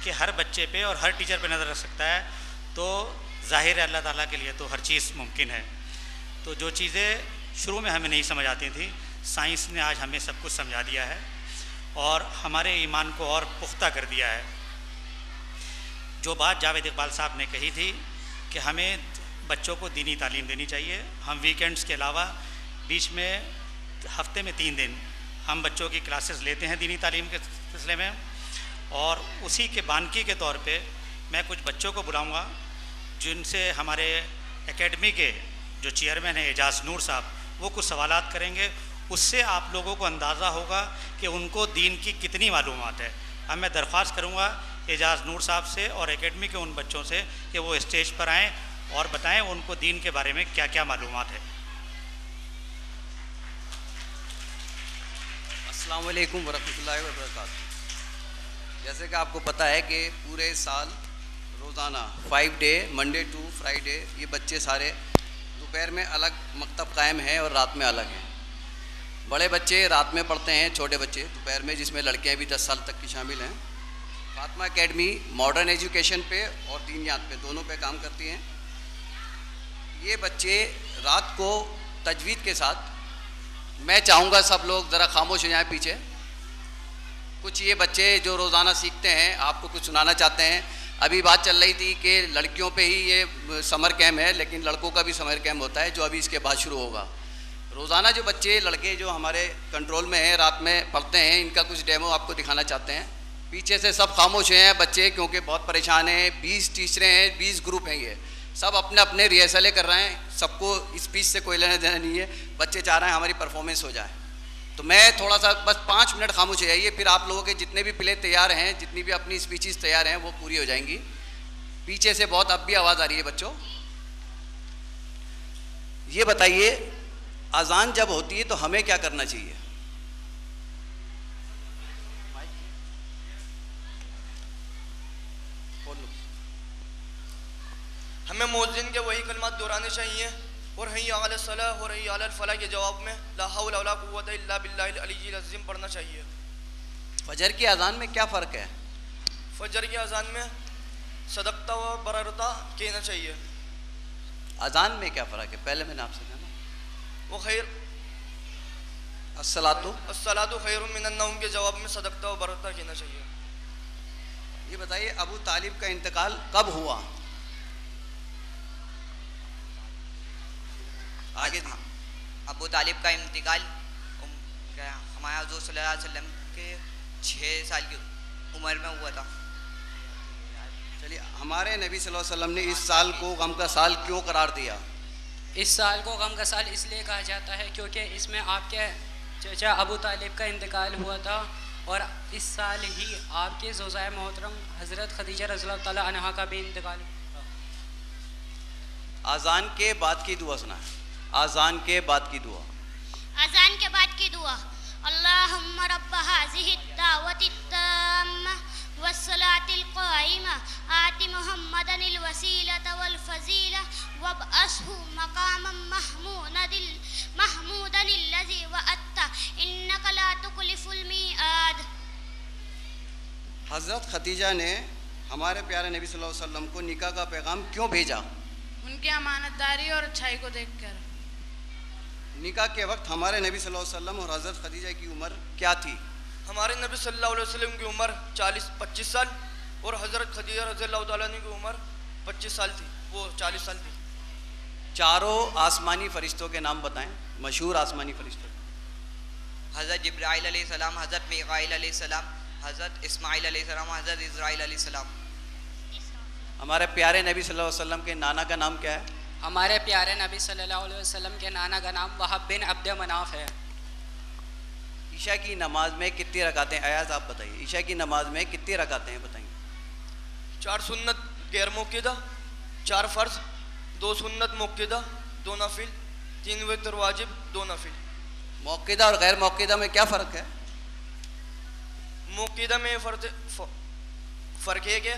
कि हर बच्चे पे और हर टीचर पे नज़र रख सकता है, तो ज़ाहिर है अल्लाह ताला के लिए तो हर चीज़ मुमकिन है। तो जो चीज़ें शुरू में हमें नहीं समझ आती थी, साइंस ने आज हमें सब कुछ समझा दिया है और हमारे ईमान को और पुख्ता कर दिया है। जो बात जावेद इकबाल साहब ने कही थी कि हमें बच्चों को दीनी तालीम देनी चाहिए, हम वीकेंड्स के अलावा बीच में हफ्ते में 3 दिन हम बच्चों की क्लासेस लेते हैं दीनी तालीम के सिलसिले में, और उसी के बानकी के तौर पे मैं कुछ बच्चों को बुलाऊंगा जिनसे हमारे एकेडमी के जो चेयरमैन हैं एजाज़ नूर साहब, वो कुछ सवालात करेंगे। उससे आप लोगों को अंदाज़ा होगा कि उनको दीन की कितनी मालूमात है। अब मैं दरख्वास्त करूँगा एजाज़ नूर साहब से और एकेडमी के उन बच्चों से कि वो स्टेज पर आएँ और बताएं उनको दीन के बारे में क्या क्या मालूमात है। अस्सलाम वालेकुम वरहमतुल्लाहि वबरकातुहू। जैसे कि आपको पता है कि पूरे साल रोज़ाना 5 डे मंडे टू फ्राइडे ये बच्चे सारे दोपहर में अलग मकतब कायम है और रात में अलग हैं। बड़े बच्चे रात में पढ़ते हैं, छोटे बच्चे दोपहर में, जिसमें लड़कियां भी 10 साल तक की शामिल हैं। फातिमा एकेडमी मॉडर्न एजुकेशन पे और दीनियात पे दोनों पे काम करती हैं। ये बच्चे रात को तजवीद के साथ, मैं चाहूँगा सब लोग ज़रा खामोश हो जाएं पीछे। कुछ ये बच्चे जो रोज़ाना सीखते हैं आपको कुछ सुनाना चाहते हैं। अभी बात चल रही थी कि लड़कियों पे ही ये समर कैम्प है, लेकिन लड़कों का भी समर कैम्प होता है जो अभी इसके बाद शुरू होगा। रोज़ाना जो बच्चे लड़के जो हमारे कंट्रोल में हैं, रात में पढ़ते हैं, इनका कुछ डेमो आपको दिखाना चाहते हैं। पीछे से सब खामोश हैं बच्चे, क्योंकि बहुत परेशान हैं। 20 टीचरें हैं, 20 ग्रुप हैं, ये सब अपने अपने रिहर्सलें कर रहे हैं। सबको स्पीच से कोई लेना देना नहीं है, बच्चे चाह रहे हैं हमारी परफॉर्मेंस हो जाए। तो मैं थोड़ा सा बस 5 मिनट खामोश हो जाइए, फिर आप लोगों के जितने भी प्ले तैयार हैं, जितनी भी अपनी स्पीचेस तैयार हैं, वो पूरी हो जाएंगी। पीछे से बहुत अब भी आवाज़ आ रही है बच्चों। ये बताइए, अजान जब होती है तो हमें क्या करना चाहिए? हमें मुअज्जिन के वही कलमात दोहराने चाहिए और हय्या अला सलाह और हय्या अल फलाह के जवाब में ला हौला वला कुव्वता इल्ला बिल्लाहिल अलिय्यिल अज़ीम पढ़ना चाहिए। फजर की अजान में क्या फ़र्क है? फजर की अजान में सदकता व बररता कहना चाहिए। अजान में क्या फ़र्क है? पहले मैंने आपसे कहा ना, वो खैर अस्सलातु खैरुम मिनन नौम के जवाब में सदकता व बररता कहना चाहिए। ये बताइए, अबू तालिब का इंतकाल कब हुआ? आगे दी। अबू तालिब का इंतकाल हमारे हुज़ूर सल्लल्लाहु अलैहि वसल्लम के 6 साल की उम्र में हुआ था। चलिए, हमारे नबी सल्लल्लाहु अलैहि वसल्लम ने इस साल को गम का साल क्यों करार दिया? इस साल को गम का साल इसलिए कहा जाता है क्योंकि इसमें आपके चचा अबू तालिब का इंतकाल हुआ था और इस साल ही आपके ज़ौजाए मोहतरम हज़रत खदीजा रज़ियल्लाहु तआला अन्हा का भी इंतकाल हुआ। आज़ान के बाद की दुआ सुना है। आज़ान के बाद की दुआ। अज़ान के बाद की दुआ, अल्लाहुम्मा रब्ब हाज़िहि दावतित ताम्मा वस्सलातिल क़ाइमा आति मुहम्मदनिल वसीलता वल फ़ज़ीला वबअसहु मक़ामम महमूदनिल लज़ी वअत्ता इन्नका ला तुक़लिफ़ुल मिआद। हज़रत खदीजा ने हमारे प्यारे नबी सल्लल्लाहु अलैहि वसल्लम को निकाह का पैगाम क्यों भेजा? उनकी अमानतदारी और अच्छाई को देखकर। निकाह के वक्त हमारे नबी सल्लल्लाहु अलैहि वसल्लम और हज़रत खदीजा की उम्र क्या थी? हमारे नबी सल्लल्लाहु अलैहि वसल्लम की उम्र 25 साल और हज़रत खदीजा रज़ियल्लाहु तआला अन्हा की उम्र 25 साल थी, वो 40 साल थी। चारों आसमानी फरिश्तों के नाम बताएं, मशहूर आसमानी फरिश्तों। हज़रत जिब्राइल अलैहिस्सलाम, हज़रत मीकाईल अलैहिस्सलाम, हज़रत इस्माईल अलैहिस्सलाम, हज़रत इज़राइल अलैहिस्सलाम। हमारे प्यारे नबी सल्लल्लाहु अलैहि वसल्लम के नाना का नाम क्या है? हमारे प्यारे नबी सल्लल्लाहु अलैहि वसल्लम के नाना का नाम वहाब बिन अब्द मनाफ है। ईशा की नमाज में कितनी रकातें? अयाज आप बताइए, ईशा की नमाज में कितनी रकातें हैं बताइए? 4 सुन्नत गैर मुक्किदा, 4 फ़र्ज़, 2 सुन्नत मुक्किदा, 2 नफिल, 3 वितर वाजिब, 2 नफिल। मौक़िदा और गैर मौक़िदा में क्या फ़र्क है? मौक़िदा में फ़र्क है कि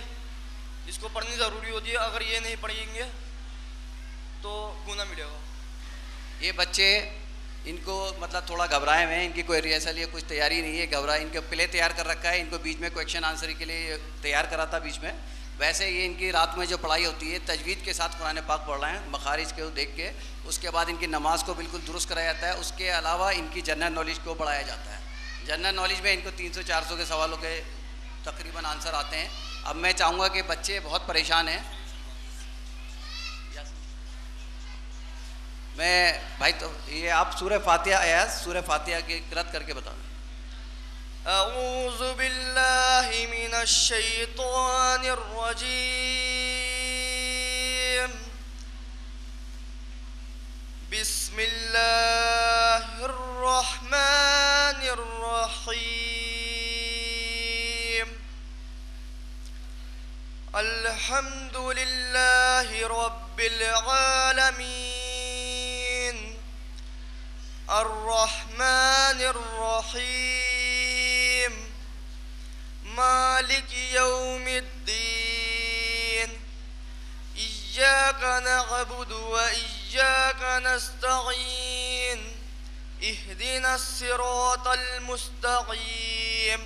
इसको पढ़नी ज़रूरी होती है, अगर ये नहीं पढ़ेंगे तो गुनाह मिलेगा। ये बच्चे इनको मतलब थोड़ा घबराए हुए हैं, इनकी कोई रिहर्सल या कुछ तैयारी नहीं है, घबराए, इनको प्ले तैयार कर रखा है, इनको बीच में क्वेश्चन आंसर के लिए तैयार करा था बीच में। वैसे ये इनकी रात में जो पढ़ाई होती है तजवीद के साथ कुरान पाक पढ़ रहे हैं, मखारिज को देख के, उसके बाद इनकी नमाज को बिल्कुल दुरुस्त कराया जाता है। उसके अलावा इनकी जनरल नॉलेज को बढ़ाया जाता है। जनरल नॉलेज में इनको 300-400 के सवालों के तकरीबन आंसर आते हैं। अब मैं चाहूँगा कि बच्चे बहुत परेशान हैं, मैं भाई तो ये आप सूरह फातिहा आयात सूरह फातिहा की क़िरात करके बताओ। अऊज़ु बिल्लाहि मिनश शैतानिर रजीम, बिस्मिल्लाहिर रहमानिर रहीम, अल्हम्दुलिल्लाहि रब्बिल आलमीन, अर्रहमानिर रहीम, मालिक यौमिद्दीन, इय्याका नअबुदु व इय्याका नस्तईन, इहदिनस सिरातल मुस्तकीम,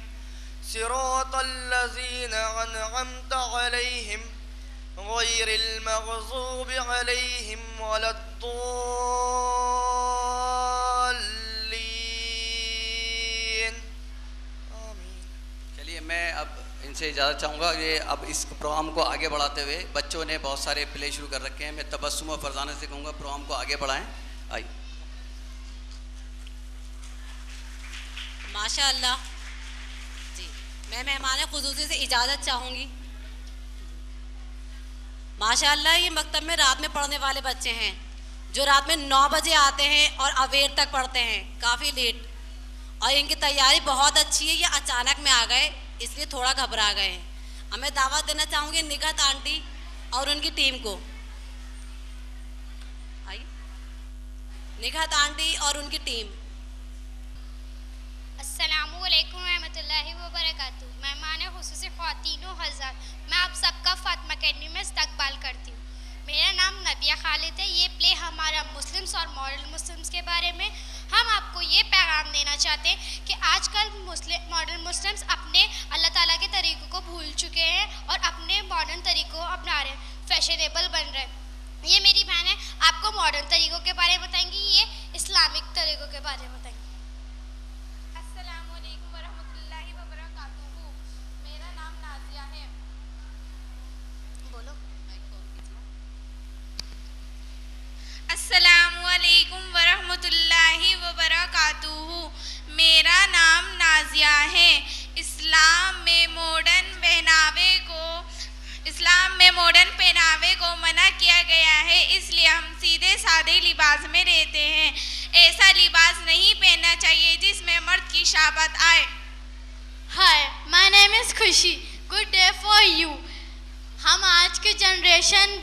सिरातल लज़ीना अनअमता अलैहिम गैरिल मग़ज़ूबि अलैहिम वलद्दॉल्लीन। चलिए मैं अब इनसे इजाज़त चाहूँगा। ये अब इस प्रोग्राम को आगे बढ़ाते हुए बच्चों ने बहुत सारे प्ले शुरू कर रखे हैं, मैं तबस्सुम और फरजाना से कहूँगा प्रोग्राम को आगे बढ़ाएं। आइए। माशाअल्लाह जी, मैं मेहमान खुसूसी से इजाज़त चाहूँगी। माशाअल्लाह ये मकतब में रात में पढ़ने वाले बच्चे हैं जो रात में 9 बजे आते हैं और अवेर तक पढ़ते हैं, काफ़ी लेट, और इनकी तैयारी बहुत अच्छी है। ये अचानक में आ गए इसलिए थोड़ा घबरा गए हैं। अब मैं दावत देना चाहूँगी निगहत आंटी और उनकी टीम को। आइए, निगहत आंटी और उनकी टीम। अस्सलामु अलैकुम रहमतुल्लाहि व बरकातुहू। मेहमान खुसूसी ख़वातीनो हज़रात, मैं आप सबका फातिमा अकेडमी में इस्तकबाल करती हूँ। मेरा नाम नदिया खालिद है। ये प्ले हमारा मुस्लिम्स और मॉडल मुस्लिम्स के बारे में। हम आपको ये पैगाम देना चाहते हैं कि आजकल मॉडर्न मुस्लिम्स अपने अल्लाह ताला के तरीक़ों को भूल चुके हैं और अपने मॉडर्न तरीक़ों को अपना रहे हैं, फैशनेबल बन रहे हैं। ये मेरी बहन है, आपको मॉडर्न तरीक़ों के बारे में बताएंगी, ये इस्लामिक तरीक़ों के बारे में बताएंगी। अस्सलामुअलैकुम वरहमतुल्लाहि वबरकातुहू। मेरा नाम नाजिया है। इस्लाम में मॉडर्न पहनावे को मना किया गया है, इसलिए हम सीधे सादे लिबास में रहते हैं। ऐसा लिबास नहीं पहनना चाहिए जिसमें मर्द की शाबत आए। हाय, माय नेम इज़ खुशी। Good day for you. हम आज की जनरेशन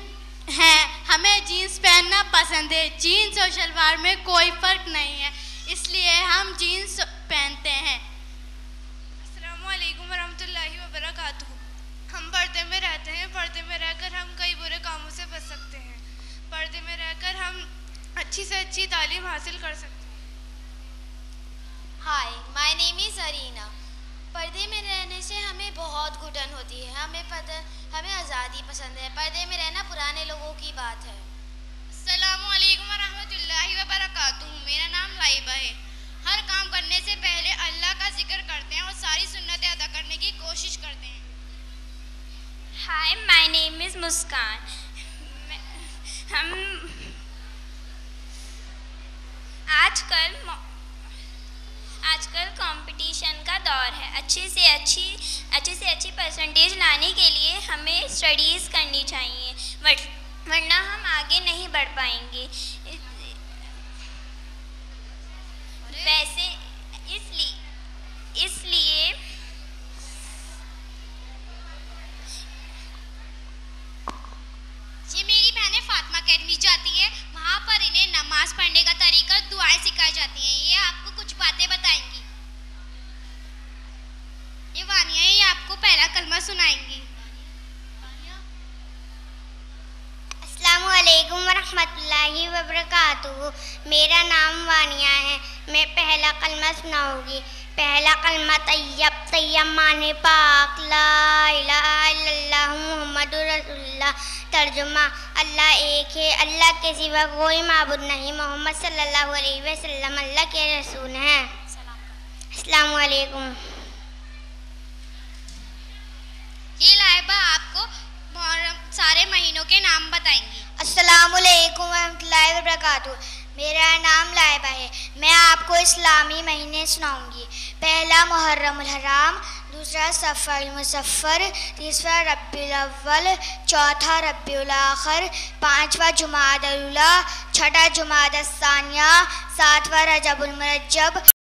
हैं, हमें जीन्स पहनना पसंद है। जीन्स और शलवार में कोई फ़र्क नहीं है, इसलिए हम जीन्स पहनते हैं। अस्सलामुअलैकुम वरहमतुल्लाहि वबरकातुहू। हम पर्दे में रहते हैं। पर्दे में रहकर हम कई बुरे कामों से बच सकते हैं। पर्दे में रहकर हम अच्छी से अच्छी तालीम हासिल कर सकते हैं। हाय, माय नेम इज़ अरीना। पर्दे में रहने से हमें बहुत घुटन होती है। हमें आज़ादी पसंद है। पर्दे में रहना पुराने लोगों की बात है। अस्सलामुअलैकुम वरहमतुल्लाहि वबरकातुहू। मेरा नाम लाइबा है। हर काम करने से पहले अल्लाह का जिक्र करते हैं और सारी सुन्नतें अदा करने की कोशिश करते हैं। हाय, माय नेम इज़ मुस्कान। हम आजकल कंपटीशन का दौर है। अच्छी से अच्छी परसेंटेज लाने के लिए हमें स्टडीज़ करनी चाहिए, वरना हम आगे नहीं बढ़ पाएंगे। वैसे इसलिए ये मेरी बहनें फातिमा अकेडमी जाती है, वहाँ पर इन्हें नमाज पढ़ने का तरीका, दुआएं सिखाई जाती हैं। ये आपको वबरकातुहू। मेरा नाम वानिया है। मैं पहला कलमा सुनाऊंगी। पहला कलमा तैयब। तैयब माने पाक, ला इलाहा इल्लल्लाह मुहम्मदुर रसूलुल्लाह। तर्जुमा, अल्लाह एक है, अल्लाह के सिवा कोई माबूद नहीं, मोहम्मद सल्लल्लाहु अलैहि वसल्लम अल्लाह के रसूल हैं। अस्सलामु अलैकुम। ये लाइबा आपको सारे महीनों के नाम बताएंगी। अस्सलामु अलैकुम वरहमतुल्लाहि वबरकातुहू। मेरा नाम लाइबा है। मैं आपको इस्लामी महीने सुनाऊंगी। पहला मुहर्रमुल हराम, दूसरा सफ़रुल मुज़फ़्फ़र, तीसरा रब्बिउल अव्वल, चौथा रब्बिउल आखिर, पांचवा जुमादुल ऊला, छठा जुमादुस सानिया, सातवां रजबुल मुरज्जब,